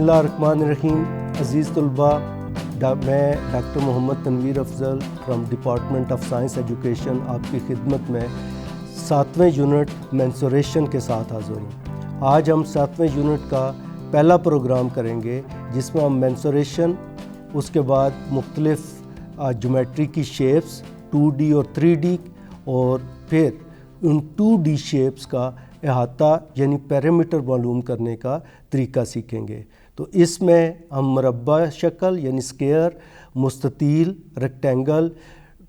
बिस्मिल्लाहिर्रहमानिर्रहीम। अज़ीज़ तलबा, मैं doctor Mohammad Tanveer Afzal from department of science education आपकी खिदमत में 7वें यूनिट मेंसुरेशन के साथ हाज़िर हूँ। आज हम 7वें यूनिट का पहला प्रोग्राम करेंगे जिसमें हम मेंसुरेशन, उसके बाद मुख्तलिफ़ ज्योमेट्री की शेप्स 2D और 3D, और फिर उन 2D शेप्स का अहाता यानी पैरामीटर मालूम करने का तरीका सीखेंगे। तो इसमें हम मुरब्बा शक्ल यानी स्क्वायर, मुस्ततील, रेक्टेंगल,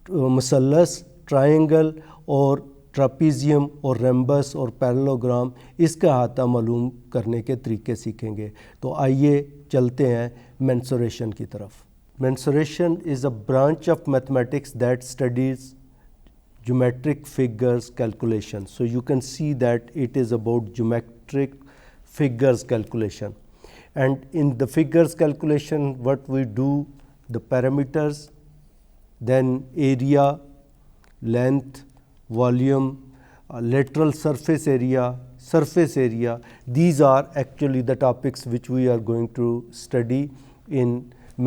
मुसल्लस, ट्रायंगल और ट्रापीजियम और रेम्बस और पैरेललोग्राम, इसका अहाता मालूम करने के तरीके सीखेंगे। तो आइए चलते हैं मेंसुरेशन की तरफ। Mensuration is a branch of mathematics that studies geometric figures calculation. So you can see that it is about geometric figures calculation, and in the figures calculation what we do, the parameters, then area, length, volume, lateral surface area, these are actually the topics which we are going to study in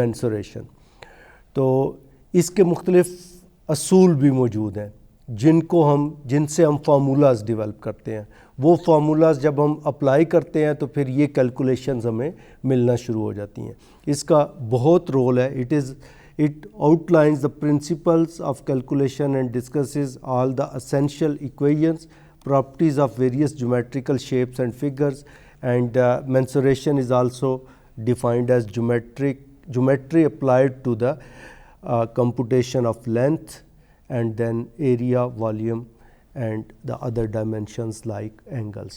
mensuration. तो इसके मुख्तलिफ असूल भी मौजूद हैं जिनसे हम formulas develop करते हैं। वो फार्मूलाज जब हम अप्लाई करते हैं तो फिर ये कैलकुलेशंस हमें मिलना शुरू हो जाती हैं। इसका बहुत रोल है। It outlines the principles of calculation and discusses all the essential equations, properties of various geometrical shapes and figures, and mensuration is also defined as geometry applied to the computation of length and then area, volume and the other dimensions like angles.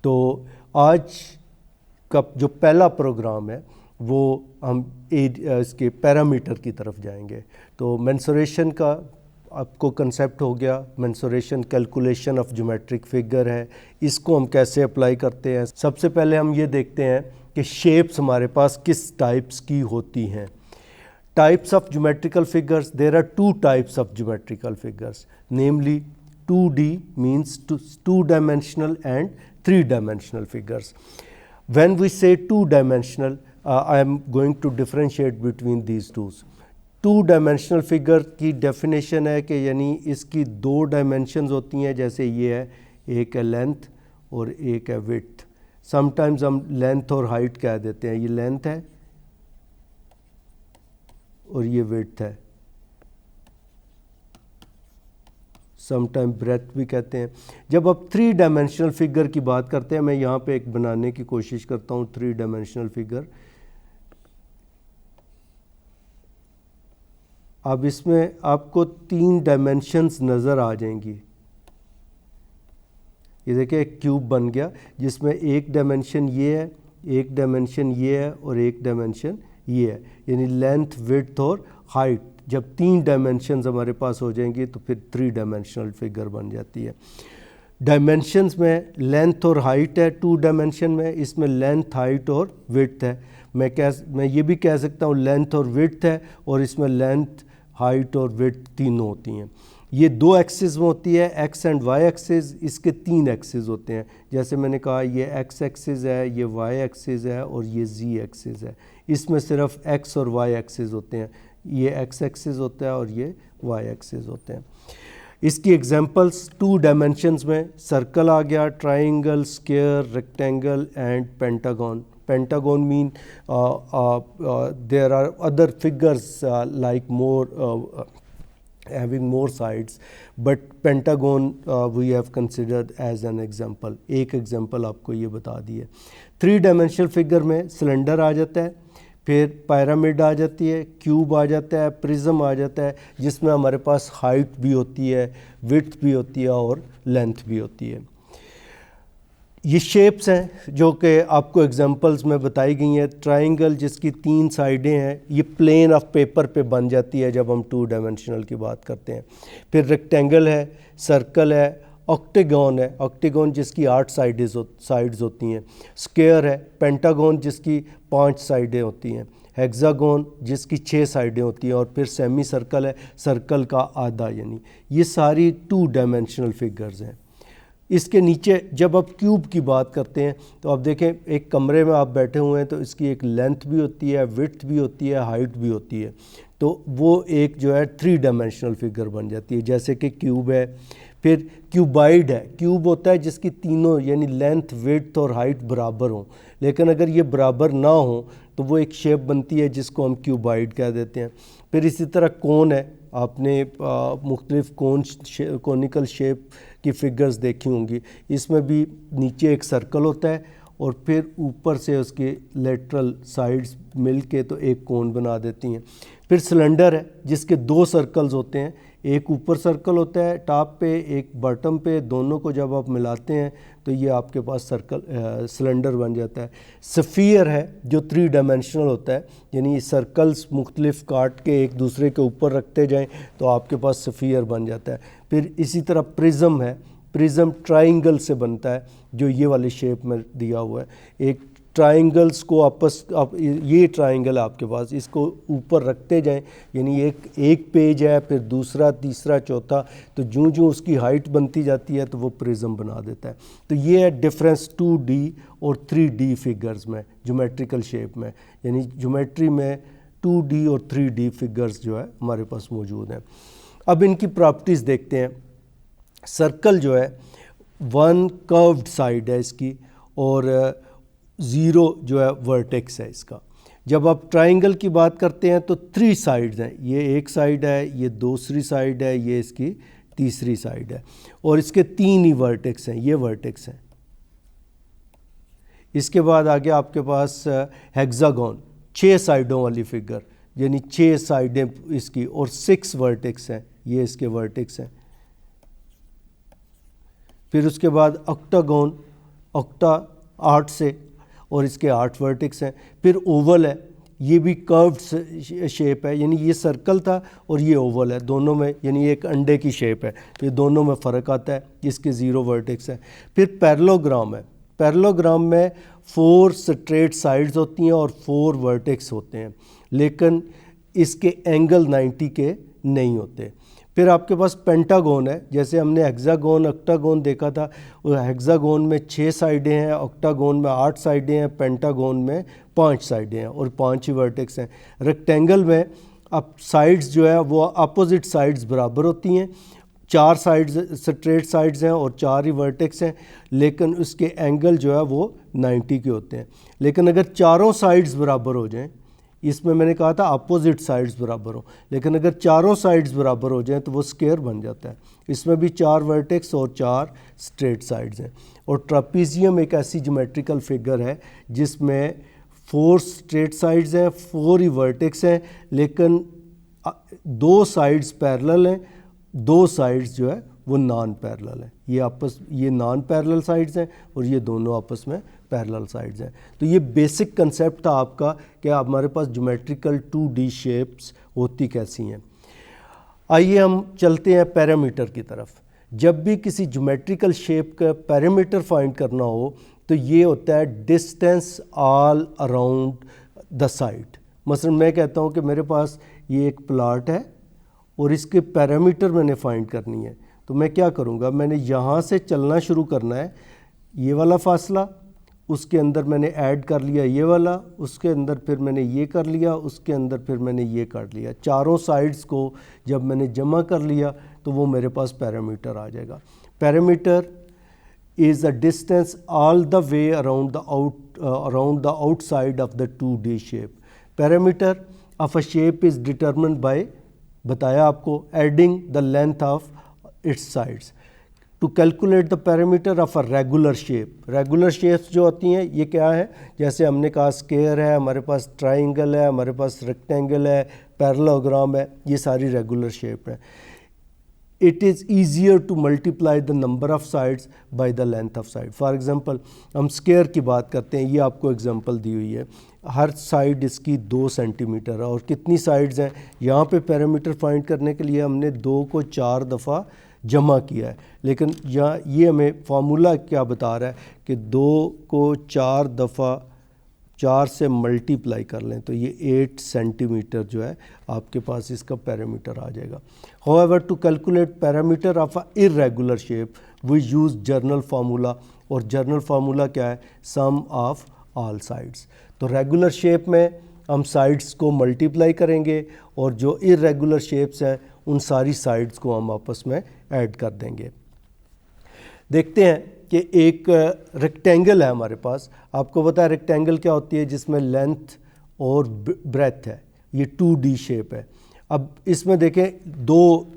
तो आज का जो पहला programme है वो हम इसके parameter की तरफ जाएंगे। तो मेंसुरेशन का आपको कंसेप्ट हो गया। Mensuration calculation of geometric figure है, इसको हम कैसे अप्लाई करते हैं। सबसे पहले हम ये देखते हैं कि शेप्स हमारे पास किस टाइप्स की होती हैं। Types of geometrical figures, there are two types of geometrical figures, namely 2D means two-dimensional and three-dimensional figures. When we say two-dimensional, I am going to differentiate between these two. Two-dimensional figure की definition है कि यानी इसकी दो dimensions होती हैं, जैसे ये है, एक है length और एक है width. Sometimes हम length और height कह देते हैं, ये length है और ये विड्थ है, समटाइम ब्रेथ भी कहते हैं। जब आप 3 डायमेंशनल फिगर की बात करते हैं, मैं यहाँ पे एक बनाने की कोशिश करता हूँ 3 डायमेंशनल फिगर। अब इसमें आपको 3 डायमेंशंस नज़र आ जाएंगी। ये देखिए एक क्यूब बन गया जिसमें एक डायमेंशन ये है, एक डायमेंशन ये है और एक डायमेंशन ये है, यानी लेंथ, विड्थ और हाइट। जब 3 डायमेंशंस हमारे पास हो जाएंगी तो फिर 3 डायमेंशनल फिगर बन जाती है। डायमेंशंस में लेंथ और हाइट है 2 डायमेंशन में, इसमें लेंथ, हाइट और विड्थ है। मैं ये भी कह सकता हूँ लेंथ और विड्थ है, और इसमें लेंथ, हाइट और विड्थ तीनों होती हैं। ये 2 एक्सिस में होती है, एक्स एंड वाई एक्सिस। इसके 3 एक्सिस होते हैं, जैसे मैंने कहा ये एक्स एक्सिस है, ये वाई एक्सिस है और ये जी एक्सिस है। इसमें सिर्फ एक्स और वाई एक्सिस होते हैं, ये एक्स एक्सिस होता है और ये वाई एक्सिस होते हैं। इसकी एग्जांपल्स 2 डायमेंशंस में सर्कल आ गया, triangle, square, rectangle and pentagon. Pentagon mean there are other figures like having more sides, but pentagon we have considered as an example. एक एग्जाम्पल आपको ये बता दिए। 3 डायमेंशनल फिगर में सिलेंडर आ जाता है, फिर पिरामिड आ जाती है, क्यूब आ जाता है, प्रिज्म आ जाता है, जिसमें हमारे पास हाइट भी होती है, विड्थ भी होती है और लेंथ भी होती है। ये शेप्स हैं जो कि आपको एग्जांपल्स में बताई गई हैं। ट्रायंगल जिसकी 3 साइडें हैं, ये प्लेन ऑफ पेपर पे बन जाती है जब हम 2 डायमेंशनल की बात करते हैं। फिर रेक्टेंगल है, सर्कल है, ऑक्टेगन है, ऑक्टेगन जिसकी 8 साइड्स होती हैं, स्क्वायर है, पेंटागन जिसकी 5 साइडें होती हैं, हेक्सागन जिसकी 6 साइडें होती हैं, और फिर सेमी सर्कल है, सर्कल का आधा, यानी ये सारी 2 डायमेंशनल फिगर्स हैं। इसके नीचे जब आप क्यूब की बात करते हैं तो आप देखें एक कमरे में आप बैठे हुए हैं तो इसकी एक लेंथ भी होती है, विड्थ भी होती है, हाइट भी होती है, तो वो एक जो है 3 डायमेंशनल फिगर बन जाती है, जैसे कि क्यूब है। फिर क्यूबाइड है, क्यूब होता है जिसकी तीनों यानी लेंथ, विड्थ और हाइट बराबर हों, लेकिन अगर ये बराबर ना हो तो वो एक शेप बनती है जिसको हम क्यूबाइड कह देते हैं। फिर इसी तरह कोन है, आपने मुख्तलिफ कोनिकल शेप की फिगर्स देखी होंगी, इसमें भी नीचे एक सर्कल होता है और फिर ऊपर से उसके लेटरल साइड्स मिल के तो एक कोन बना देती हैं। फिर सिलेंडर है जिसके 2 सर्कल्स होते हैं, एक ऊपर सर्कल होता है टॉप पे, एक बॉटम पे, दोनों को जब आप मिलाते हैं तो ये आपके पास सिलेंडर बन जाता है। स्फीयर है जो 3 डायमेंशनल होता है, यानी सर्कल्स मुख्तलिफ काट के एक दूसरे के ऊपर रखते जाएं तो आपके पास स्फीयर बन जाता है। फिर इसी तरह प्रिज्म है, प्रिज्म ट्राइंगल से बनता है जो ये वाले शेप में दिया हुआ है। एक ट्राइंगल्स को आप ये ट्राइंगल है आपके पास, इसको ऊपर रखते जाएं, यानी एक पेज है, फिर दूसरा, तीसरा, चौथा, तो जूँ जूँ उसकी हाइट बनती जाती है तो वो प्रिज्म बना देता है। तो ये है डिफरेंस 2D और 3D फिगर्स में, ज्योमेट्रिकल शेप में, यानी ज्योमेट्री में 2D और 3D फिगर्स जो है हमारे पास मौजूद हैं। अब इनकी प्रॉपर्टीज़ देखते हैं। सर्कल जो है 1 कर्व्ड साइड है इसकी और 0 जो है वर्टेक्स है इसका। जब आप ट्राइंगल की बात करते हैं तो 3 साइड्स हैं, ये एक साइड है, ये दूसरी साइड है, ये इसकी तीसरी साइड है, और इसके 3 ही वर्टेक्स हैं, ये वर्टेक्स हैं। इसके बाद आगे आपके पास हेक्सागोन, 6 साइडों वाली फिगर, यानी 6 साइडें इसकी और 6 वर्टेक्स हैं, ये इसके वर्टेक्स हैं। फिर उसके बाद ऑक्टागोन, ऑक्टा 8 से और इसके 8 वर्टेक्स हैं। फिर ओवल है, ये भी कर्व्ड शेप है, यानी ये सर्कल था और ये ओवल है, दोनों में यानी एक अंडे की शेप है, ये दोनों में फ़र्क आता है, इसके 0 वर्टेक्स हैं। फिर पैरेललोग्राम है, पैरेललोग्राम में 4 स्ट्रेट साइड्स होती हैं और 4 वर्टेक्स होते हैं, लेकिन इसके एंगल 90 के नहीं होते। फिर आपके पास पेंटागोन है, जैसे हमने हेक्सागोन, ऑक्टागोन देखा था, हेक्सागोन में 6 साइडें हैं, ऑक्टागोन में 8 साइडें हैं, पेंटागोन में 5 साइडें हैं और 5 ही वर्टेक्स हैं। रेक्टेंगल में अब साइड्स जो है वो अपोजिट साइड्स बराबर होती हैं, 4 साइड्स स्ट्रेट साइड्स हैं और 4 ही वर्टेक्स हैं, लेकिन उसके एंगल जो है वो 90 के होते हैं। लेकिन अगर चारों साइड्स बराबर हो जाएं, इसमें मैंने कहा था अपोजिट साइड्स बराबर हो, लेकिन अगर चारों साइड्स बराबर हो जाएं तो वो स्क्वायर बन जाता है। इसमें भी 4 वर्टेक्स और 4 स्ट्रेट साइड्स हैं। और ट्रापीजियम एक ऐसी ज्योमेट्रिकल फिगर है जिसमें 4 स्ट्रेट साइड्स हैं, 4 ही वर्टेक्स हैं, लेकिन 2 साइड्स पैरेलल हैं, 2 साइड्स जो है वो नॉन पैरेलल हैं। ये नॉन पैरेलल साइड्स हैं और ये दोनों आपस में पैरेलल साइड्स हैं। तो ये बेसिक कंसेप्ट था आपका कि हमारे पास ज्योमेट्रिकल 2D शेप्स होती कैसी हैं। आइए हम चलते हैं पैरामीटर की तरफ। जब भी किसी ज्योमेट्रिकल शेप का पैरामीटर फाइंड करना हो तो ये होता है distance all around the side. मसलन मैं कहता हूँ कि मेरे पास ये एक प्लॉट है और इसके पैरामीटर मैंने फाइंड करनी है, तो मैं क्या करूँगा, मैंने यहाँ से चलना शुरू करना है, ये वाला फासला, उसके अंदर मैंने ऐड कर लिया ये वाला, उसके अंदर फिर मैंने ये कर लिया, उसके अंदर फिर मैंने ये कर लिया, चारों साइड्स को जब मैंने जमा कर लिया तो वो मेरे पास पैरामीटर आ जाएगा। Parameter is a distance all the way around the outside of the 2D shape. Parameter of a shape is determined by, बताया आपको, adding the length of its sides. To calculate the parameter of a regular shape, regular shapes जो होती हैं ये क्या है, जैसे हमने कहा स्क्वायर है, हमारे पास ट्राइंगल है, हमारे पास रेक्टेंगल है, पैरेललोग्राम है, ये सारी रेगुलर शेप है। It is easier to multiply the number of sides by the length of side. For example हम स्क्वायर की बात करते हैं, ये आपको एग्जांपल दी हुई है, हर साइड इसकी 2 सेंटीमीटर है और कितनी साइड्स हैं, यहाँ पे पैरामीटर फाइंड करने के लिए हमने 2 को 4 दफ़ा जमा किया है, लेकिन यहाँ ये हमें फार्मूला क्या बता रहा है कि 2 को 4 दफ़ा 4 से मल्टीप्लाई कर लें तो ये 8 सेंटीमीटर जो है आपके पास इसका पैरामीटर आ जाएगा। However to calculate parameter of a irregular shape we use general formula, और जर्नल फार्मूला क्या है, सम ऑफ ऑल साइड्स। तो रेगुलर शेप में हम साइड्स को मल्टीप्लाई करेंगे और जो इर्रेगुलर शेप्स हैं उन सारी साइड्स को हम आपस में ऐड कर देंगे। देखते हैं कि एक रेक्टेंगल है हमारे पास। आपको पता है रेक्टेंगल क्या होती है, जिसमें लेंथ और ब्रेथ है, ये 2D शेप है। अब इसमें देखें दो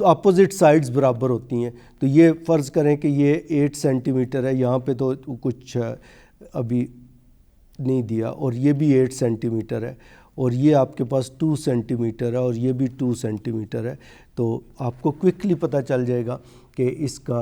अपोजिट साइड्स बराबर होती हैं, तो ये फ़र्ज़ करें कि ये 8 सेंटीमीटर है, यहाँ पे तो कुछ अभी नहीं दिया, और ये भी 8 सेंटीमीटर है, और ये आपके पास 2 सेंटीमीटर है, और ये भी 2 सेंटीमीटर है। तो आपको क्विकली पता चल जाएगा कि इसका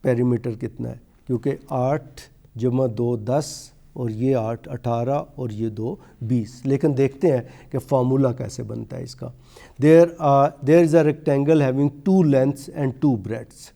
पेरीमीटर कितना है, क्योंकि 8 + 2 10 और ये 8 18 और ये 2 20। लेकिन देखते हैं कि फार्मूला कैसे बनता है इसका। There is a rectangle having 2 lengths and 2 breadths.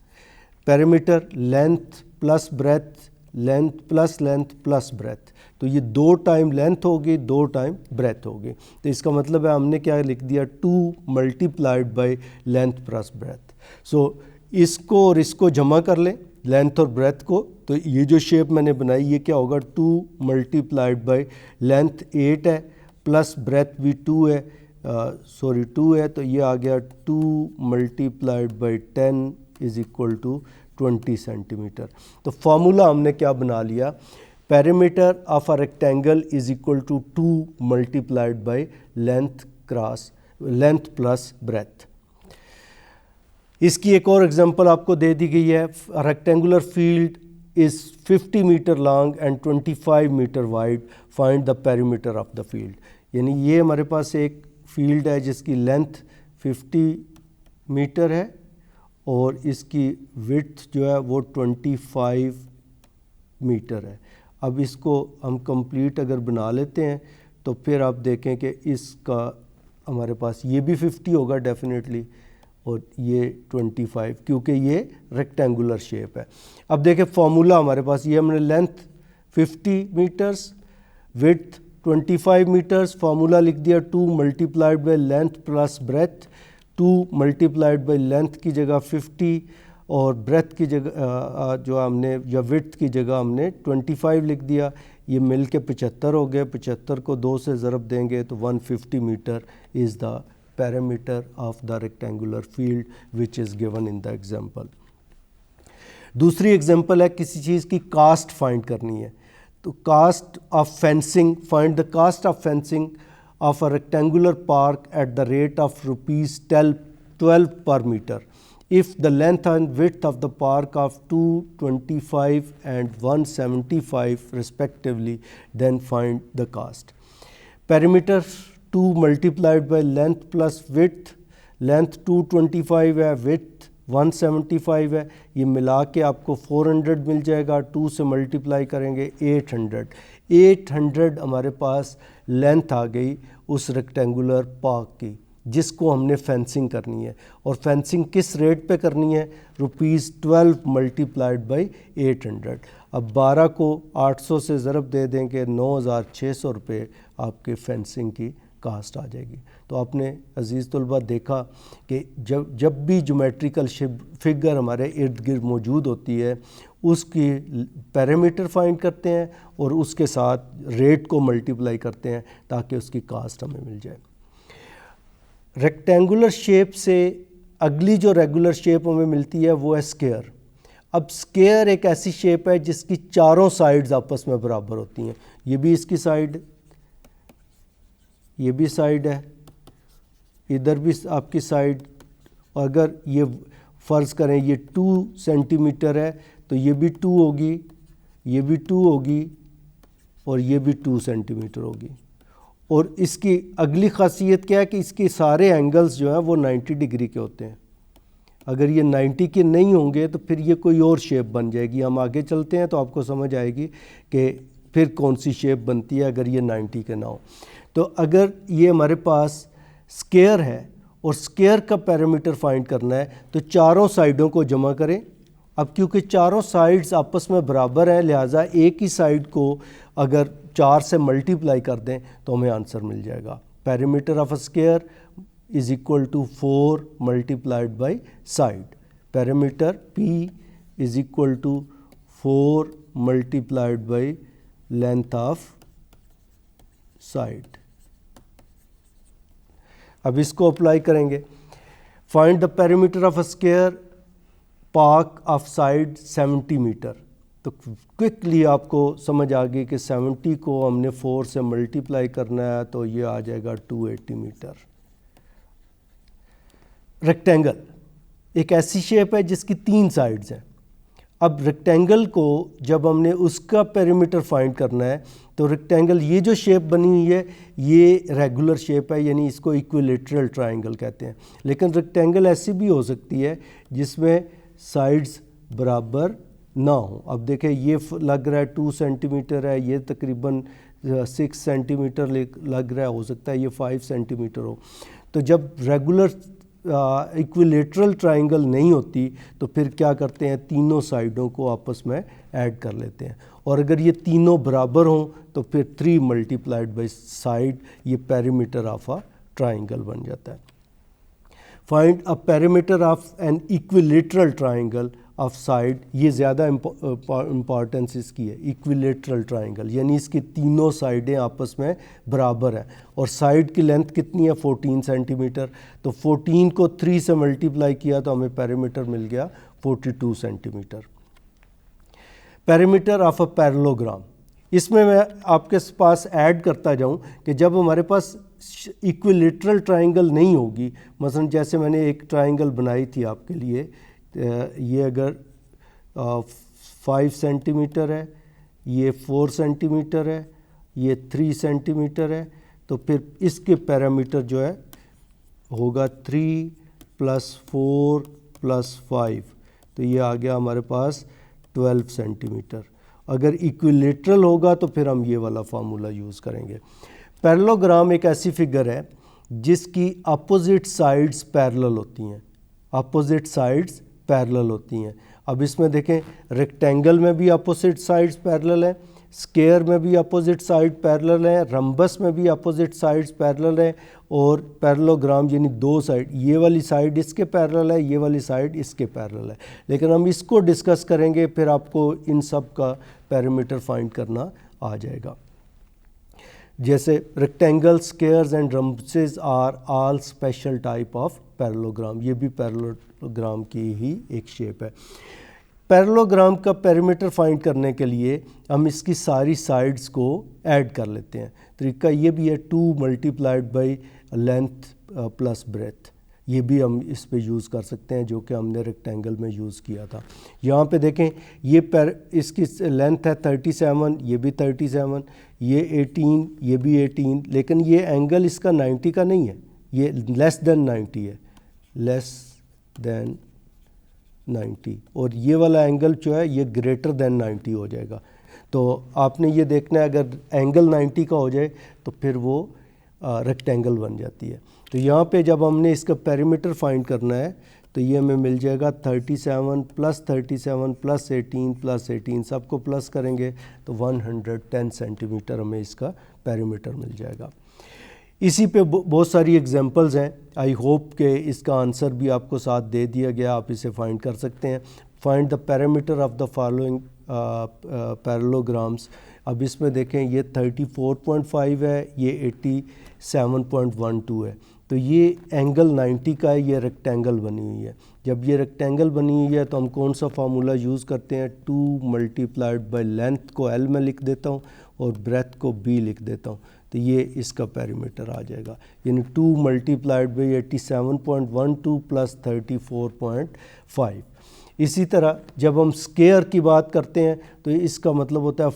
Perimeter length plus breadth, length plus breadth, तो ये 2 टाइम लेंथ होगी, 2 टाइम ब्रेथ होगी। तो इसका मतलब है हमने क्या लिख दिया, 2 × लेंथ प्लस ब्रेथ। सो इसको और इसको जमा कर लें, लेंथ और ब्रेथ को, तो ये जो शेप मैंने बनाई ये क्या होगा, 2 × लेंथ 8 है प्लस ब्रेथ भी 2 है, 2 है, तो ये आ गया 2 × 10 = 20 सेंटीमीटर। तो फार्मूला हमने क्या बना लिया, perimeter of a rectangle is equal to 2 × length plus breadth. इसकी एक और एग्जांपल आपको दे दी गई है। Rectangular field is 50 metre long and 25 metre wide, find the perimeter of the field. यानी ये हमारे पास एक फील्ड है जिसकी लेंथ 50 मीटर है और इसकी विड्थ जो है वो 25 मीटर है। अब इसको हम कंप्लीट अगर बना लेते हैं तो फिर आप देखें कि इसका हमारे पास ये भी 50 होगा डेफिनेटली, और ये 25, क्योंकि ये रेक्टेंगुलर शेप है। अब देखें फार्मूला हमारे पास, ये हमने length 50 metres, width 25 metres, formula लिख दिया 2 × लेंथ प्लस ब्रेथ। 2 × लेंथ की जगह 50 और ब्रेथ की जगह जो हमने या विड्थ की जगह हमने 25 लिख दिया। ये मिल के 75 हो गए, 75 को 2 से ज़रब देंगे तो 150 metre is the perimeter of the rectangular field which is given in the example। दूसरी एग्जांपल है, किसी चीज़ की कास्ट फाइंड करनी है, तो cost of fencing, find the cost of fencing of a rectangular park at the rate of ₹12 per meter if the length and width of the park of 225 and 175 respectively, then find the cost। perimeter 2 × length plus width, length 225 है, width 175 है, ये मिला के आपको 400 मिल जाएगा। 2 से multiply करेंगे 800 हमारे पास लेंथ आ गई उस रेक्टेंगुलर पार्क की, जिसको हमने फेंसिंग करनी है। और फेंसिंग किस रेट पे करनी है, ₹12 × 800। अब 12 को 800 से ज़रब दे देंगे, 9,600 रुपये आपके फेंसिंग की कास्ट आ जाएगी। तो आपने अज़ीज़ तलबा देखा कि जब भी ज्योमेट्रिकल फिगर हमारे इर्द गिर्द मौजूद होती है, उसकी पैरामीटर फाइंड करते हैं और उसके साथ रेट को मल्टीप्लाई करते हैं ताकि उसकी कास्ट हमें मिल जाए। रेक्टेंगुलर शेप से अगली जो रेगुलर शेप हमें मिलती है वो है स्क्वायर। अब स्क्वायर एक ऐसी शेप है जिसकी चारों साइड्स आपस में बराबर होती हैं। ये भी इसकी साइड, ये भी साइड है, इधर भी आपकी साइड। अगर ये फ़र्ज़ करें ये 2 सेंटीमीटर है तो ये भी 2 होगी, ये भी 2 होगी और ये भी 2 सेंटीमीटर होगी। और इसकी अगली ख़ासियत क्या है कि इसके सारे एंगल्स जो हैं वो 90 डिग्री के होते हैं। अगर ये 90 के नहीं होंगे तो फिर ये कोई और शेप बन जाएगी। हम आगे चलते हैं तो आपको समझ आएगी कि फिर कौन सी शेप बनती है अगर ये 90 के ना हो। तो अगर ये हमारे पास स्क्वायर है और स्क्वायर का पैरामीटर फाइंड करना है तो चारों साइडों को जमा करें अब क्योंकि चारों साइड्स आपस में बराबर हैं, लिहाजा एक ही साइड को अगर 4 से मल्टीप्लाई कर दें तो हमें आंसर मिल जाएगा। Perimeter of a square is equal to 4 multiplied by side. Perimeter P is equal to 4 multiplied by length of side. अब इसको अप्लाई करेंगे। Find the perimeter of a square, park of side 70 metre. तो quickly आपको समझ आ गई कि 70 को हमने 4 से मल्टीप्लाई करना है तो ये आ जाएगा 280 मीटर। रेक्टेंगल एक ऐसी शेप है जिसकी 3 साइड्स हैं। अब रेक्टेंगल को जब हमने उसका पेरीमीटर फाइंड करना है तो रेक्टेंगल, ये जो शेप बनी हुई है ये रेगुलर शेप है, यानी इसको इक्विलेटरल ट्रायंगल कहते हैं। लेकिन रेक्टेंगल ऐसी भी हो सकती है जिसमें साइड्स बराबर ना हो। अब देखें ये लग रहा है 2 सेंटीमीटर है, ये तकरीबन 6 सेंटीमीटर लग रहा है, हो सकता है ये 5 सेंटीमीटर हो। तो जब रेगुलर इक्विलेटरल ट्रायंगल नहीं होती तो फिर क्या करते हैं, तीनों साइडों को आपस में ऐड कर लेते हैं, और अगर ये तीनों बराबर हों तो फिर 3 मल्टीप्लाइड बाई साइड, ये पेरीमीटर ऑफ अ ट्रायंगल बन जाता है। Find a perimeter of an equilateral triangle of side, ये ज़्यादा इम्पॉर्टेंस इसकी है। इक्विलेटरल ट्रायंगल यानी इसकी तीनों साइडें आपस में बराबर हैं, और साइड की लेंथ कितनी है 14 सेंटीमीटर। तो 14 को 3 से मल्टीप्लाई किया तो हमें पेरीमीटर मिल गया 42 centimetre. Perimeter of a parallelogram, इसमें मैं आपके पास ऐड करता जाऊं कि जब हमारे पास इक्विलेटरल ट्रायंगल नहीं होगी, मसलन जैसे मैंने एक ट्रायंगल बनाई थी आपके लिए, ये अगर 5 सेंटीमीटर है, ये 4 सेंटीमीटर है, ये 3 सेंटीमीटर है, तो फिर इसके पैरामीटर जो है होगा 3 + 4 + 5, तो ये आ गया हमारे पास 12 सेंटीमीटर। अगर इक्विलेटरल होगा तो फिर हम ये वाला फार्मूला यूज़ करेंगे। पैरेललोग्राम एक ऐसी फिगर है जिसकी अपोजिट साइड्स पैरेलल होती हैं, अपोजिट साइड्स पैरेलल होती हैं। अब इसमें देखें, रेक्टेंगल में भी अपोजिट साइड्स पैरेलल हैं, स्क्वायर में भी अपोजिट साइड पैरेलल है, रम्बस में भी अपोजिट साइड्स पैरेलल है, और पैरेललोग्राम यानी 2 साइड, ये वाली साइड इसके पैरेलल है, ये वाली साइड इसके पैरेलल है। लेकिन हम इसको डिस्कस करेंगे, फिर आपको इन सब का पैरामीटर फाइंड करना आ जाएगा। जैसे rectangle, squares and rhombuses are all special type of parallelogram, ये भी पैरेललोग्राम की ही एक शेप है। पैरेललोग्राम का पेरीमीटर फाइंड करने के लिए हम इसकी सारी साइड्स को ऐड कर लेते हैं। तरीका ये भी है 2 multiplied by length plus breath, ये भी हम इस पे यूज़ कर सकते हैं जो कि हमने रेक्टेंगल में यूज़ किया था। यहाँ पे देखें, ये इसकी लेंथ है 37, ये भी 37, ये 18, ये भी 18, लेकिन ये एंगल इसका 90 का नहीं है, ये लेस देन 90 है, लेस देन 90, और ये वाला एंगल जो है ये ग्रेटर देन 90 हो जाएगा। तो आपने ये देखना है, अगर एंगल 90 का हो जाए तो फिर वो रेक्टेंगल बन जाती है। तो यहाँ पे जब हमने इसका पेरीमीटर फाइंड करना है तो ये हमें मिल जाएगा 37 + 37 + 18 + 18, सबको प्लस करेंगे तो 110 सेंटीमीटर हमें इसका पेरीमीटर मिल जाएगा। इसी पे बहुत सारी एग्जांपल्स हैं। आई होप कि इसका आंसर भी आपको साथ दे दिया गया, आप इसे फाइंड कर सकते हैं। Find the parameter of the following parallelograms. अब इसमें देखें, ये 34.5 है, ये 87.12 है, तो ये एंगल 90 का है, ये रेक्टेंगल बनी हुई है। जब ये रेक्टेंगल बनी हुई है तो हम कौन सा फार्मूला यूज़ करते हैं, 2 मल्टीप्लाइड बाई लेंथ को L में लिख देता हूँ और ब्रेथ को B लिख देता हूँ, तो ये इसका पेरीमीटर आ जाएगा, यानी 2 मल्टीप्लाइड बाई 87.12 + 34.5। इसी तरह जब हम स्क्वायर की बात करते हैं तो इसका मतलब होता है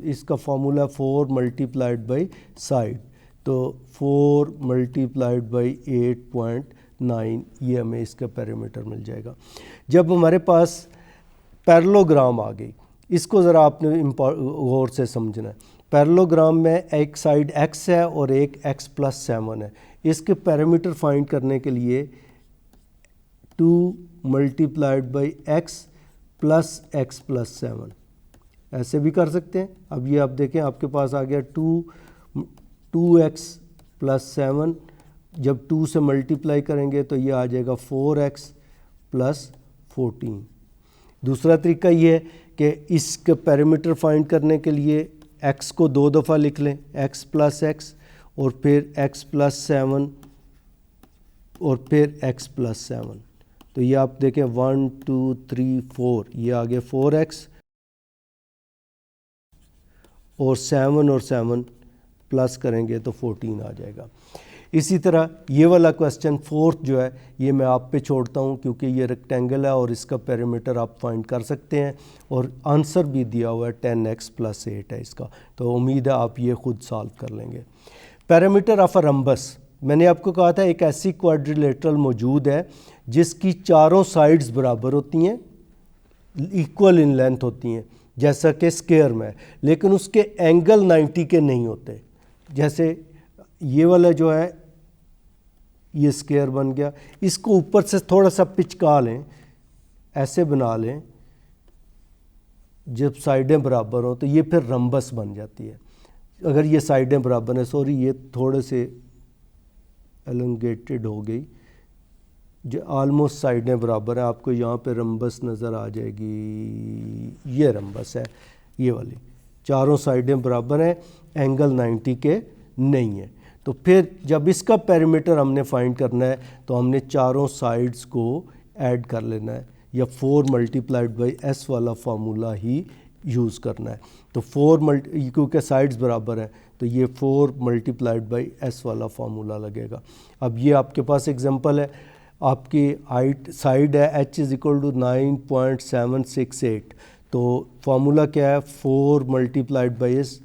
इसका फार्मूला 4 मल्टीप्लाइड बाई साइड, तो 4 मल्टीप्लाइड बाई 8.9, ये हमें इसका पेरीमीटर मिल जाएगा। जब हमारे पास पैरेललोग्राम आ गई, इसको ज़रा आपने गौर से समझना है। पैरेललोग्राम में एक साइड x है और एक x + 7 है। इसके पैरामीटर फाइंड करने के लिए 2 multiplied by x plus x plus 7, ऐसे भी कर सकते हैं। अब ये आप देखें आपके पास आ गया 2x प्लस 7, जब 2 से मल्टीप्लाई करेंगे तो ये आ जाएगा 4x प्लस 14। दूसरा तरीका ये है कि इसका पैरामीटर फाइंड करने के लिए x को 2 दफ़ा लिख लें, x प्लस x और फिर x प्लस 7 और फिर x प्लस 7। तो ये आप देखें 1 2 3 4, ये आ गया 4x और 7 प्लस करेंगे तो 14 आ जाएगा। इसी तरह ये वाला क्वेश्चन फोर्थ जो है ये मैं आप पे छोड़ता हूँ क्योंकि ये रेक्टेंगल है और इसका पैरामीटर आप फाइंड कर सकते हैं और आंसर भी दिया हुआ है 10x प्लस 8 है इसका, तो उम्मीद है आप ये खुद सॉल्व कर लेंगे। पैरामीटर ऑफ अ रम्बस, मैंने आपको कहा था एक ऐसी क्वाड्रिलेटरल मौजूद है जिसकी चारों साइड्स बराबर होती हैं, इक्वल इन लेंथ होती हैं जैसा कि स्क्वायर में, लेकिन उसके एंगल 90 के नहीं होते। जैसे ये वाला जो है ये स्क्वायर बन गया, इसको ऊपर से थोड़ा सा पिचका लें, ऐसे बना लें, जब साइडें बराबर हों तो ये फिर रम्बस बन जाती है। अगर ये साइडें बराबर हैं, सॉरी ये थोड़े से एलोंगेटेड हो गई, जो आलमोस्ट साइडें बराबर हैं, आपको यहाँ पे रम्बस नज़र आ जाएगी, ये रम्बस है ये वाली, चारों साइडें बराबर हैं, एंगल 90 के नहीं है। तो फिर जब इसका पैरामीटर हमने फाइंड करना है तो हमने चारों साइड्स को ऐड कर लेना है या 4 मल्टीप्लाइड बाई s वाला फार्मूला ही यूज़ करना है। तो 4 क्योंकि साइड्स बराबर हैं तो ये 4 मल्टीप्लाइड बाई s वाला फार्मूला लगेगा। अब ये आपके पास एग्जांपल है, आपकी हाइट साइड है h इज़ इक्वल टू 9.768, तो फार्मूला क्या है 4 multiplied by s,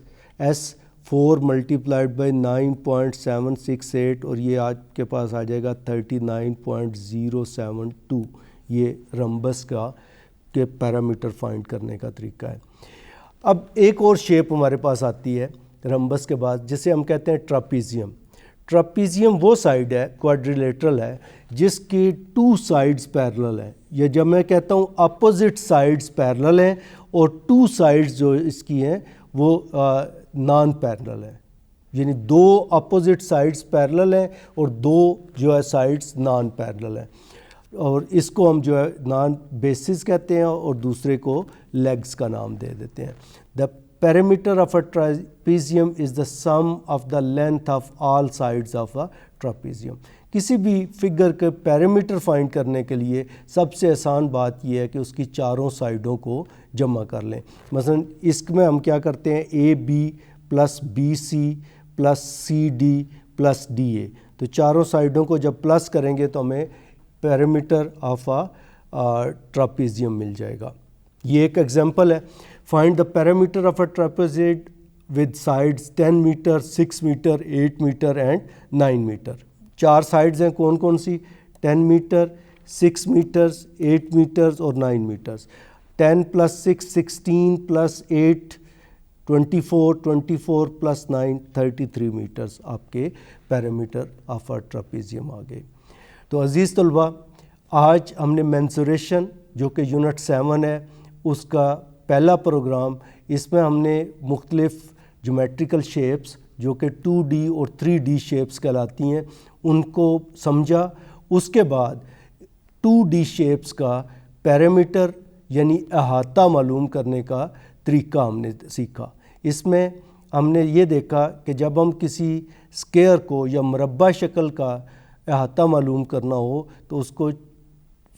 4 multiplied by 9.768 और ये आपके पास आ जाएगा 39.072। ये रम्बस का के पैरामीटर फाइंड करने का तरीका है। अब एक और शेप हमारे पास आती है रम्बस के बाद जिसे हम कहते हैं ट्रापीजियम। ट्रापीजियम वो साइड है, क्वाड्रिलेटरल है, जिसकी 2 साइड्स पैरेलल हैं, या जब मैं कहता हूँ अपोजिट साइड्स पैरेलल हैं और 2 साइड्स जो इसकी हैं वो नॉन पैरेलल है, यानी 2 अपोजिट साइड्स पैरेलल हैं और 2 जो है साइड्स नॉन पैरेलल हैं, और इसको हम जो है नॉन बेसिस कहते हैं और दूसरे को लेग्स का नाम दे देते हैं। The parameter of a trapezium is the sum of the length of all sides of a trapezium. किसी भी फिगर के पैरामीटर फाइंड करने के लिए सबसे आसान बात यह है कि उसकी चारों साइडों को जमा कर लें। मसलन इसमें हम क्या करते हैं AB plus BC plus CD plus DA, तो चारों साइडों को जब प्लस करेंगे तो हमें पैरामीटर ऑफ अ ट्रापीजियम मिल जाएगा। ये एक एग्जांपल है, find the parameter of a trapezoid with sides 10 metre, 6 metre, 8 metre and 9 metre. 4 sides हैं कौन कौन सी, 10 मीटर, 6 मीटर्स, 8 मीटर्स और 9 metres. 10 plus 6 16 plus 8 24, 24 plus 9 33 metres आपके पैरामीटर ऑफ अ ट्रापीजियम आ गए। तो अज़ीज़ तलबा, आज हमने मेंसुरेशन जो कि यूनिट 7 है उसका पहला प्रोग्राम, इसमें हमने मुख्तलिफ़ ज्योमेट्रिकल शेप्स जो कि 2D और 3D शेप्स कहलाती हैं उनको समझा। उसके बाद 2D शेप्स का पैरामीटर यानी अहाता मालूम करने का तरीका हमने सीखा। इसमें हमने ये देखा कि जब हम किसी स्क्वायर को या मुरब्बा शक्ल का अहाता मालूम करना हो तो उसको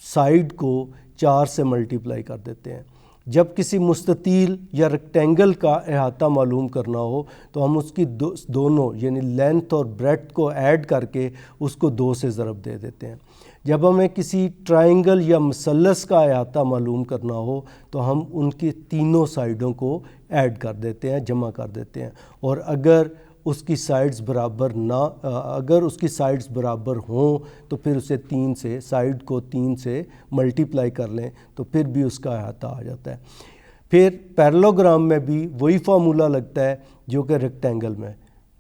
साइड को 4 से मल्टीप्लाई कर देते हैं। जब किसी मुस्ततील या रेक्टेंगल का अहाता मालूम करना हो तो हम उसकी दोनों यानी लेंथ और ब्रेड्थ को ऐड करके उसको 2 से ज़रब दे देते हैं। जब हमें किसी ट्रायंगल या मसल्लस का अहाता मालूम करना हो तो हम उनकी तीनों साइडों को ऐड कर देते हैं, जमा कर देते हैं, और अगर उसकी साइड्स बराबर हों तो फिर उसे 3 से साइड को 3 से मल्टीप्लाई कर लें तो फिर भी उसका अहाता आ जाता है। फिर पैरेललोग्राम में भी वही फार्मूला लगता है जो कि रेक्टेंगल में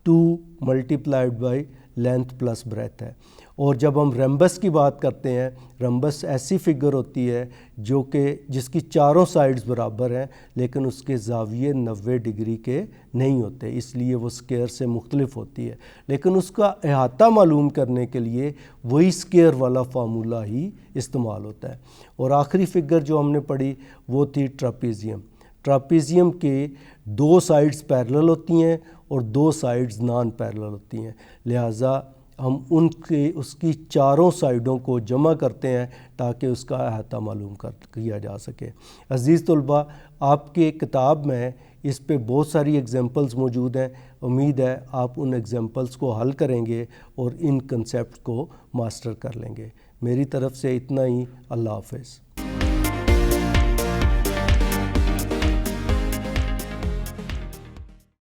2 multiplied by length plus breath है, और जब हम रम्बस की बात करते हैं, रम्बस ऐसी फिगर होती है जो कि जिसकी चारों साइड्स बराबर हैं लेकिन उसके ज़ाविये 90 डिग्री के नहीं होते, इसलिए वो स्क्वायर से मुख्तलिफ होती है। लेकिन उसका अहाता मालूम करने के लिए वही स्क्वायर वाला फार्मूला ही इस्तेमाल होता है। और आखिरी फिगर जो हमने पढ़ी वो थी ट्रापीज़ियम। ट्रापीज़ियम के 2 साइड्स पैरेलल होती हैं और 2 साइड्स नॉन पैरेलल होती हैं, लिहाजा हम उसकी चारों साइडों को जमा करते हैं ताकि उसका अहाता मालूम किया जा सके। अज़ीज़ तलबा, आपके किताब में इस पे बहुत सारी एग्जांपल्स मौजूद हैं। उम्मीद है आप उन एग्जांपल्स को हल करेंगे और इन कंसेप्ट को मास्टर कर लेंगे। मेरी तरफ से इतना ही। अल्लाह हाफ़िज़।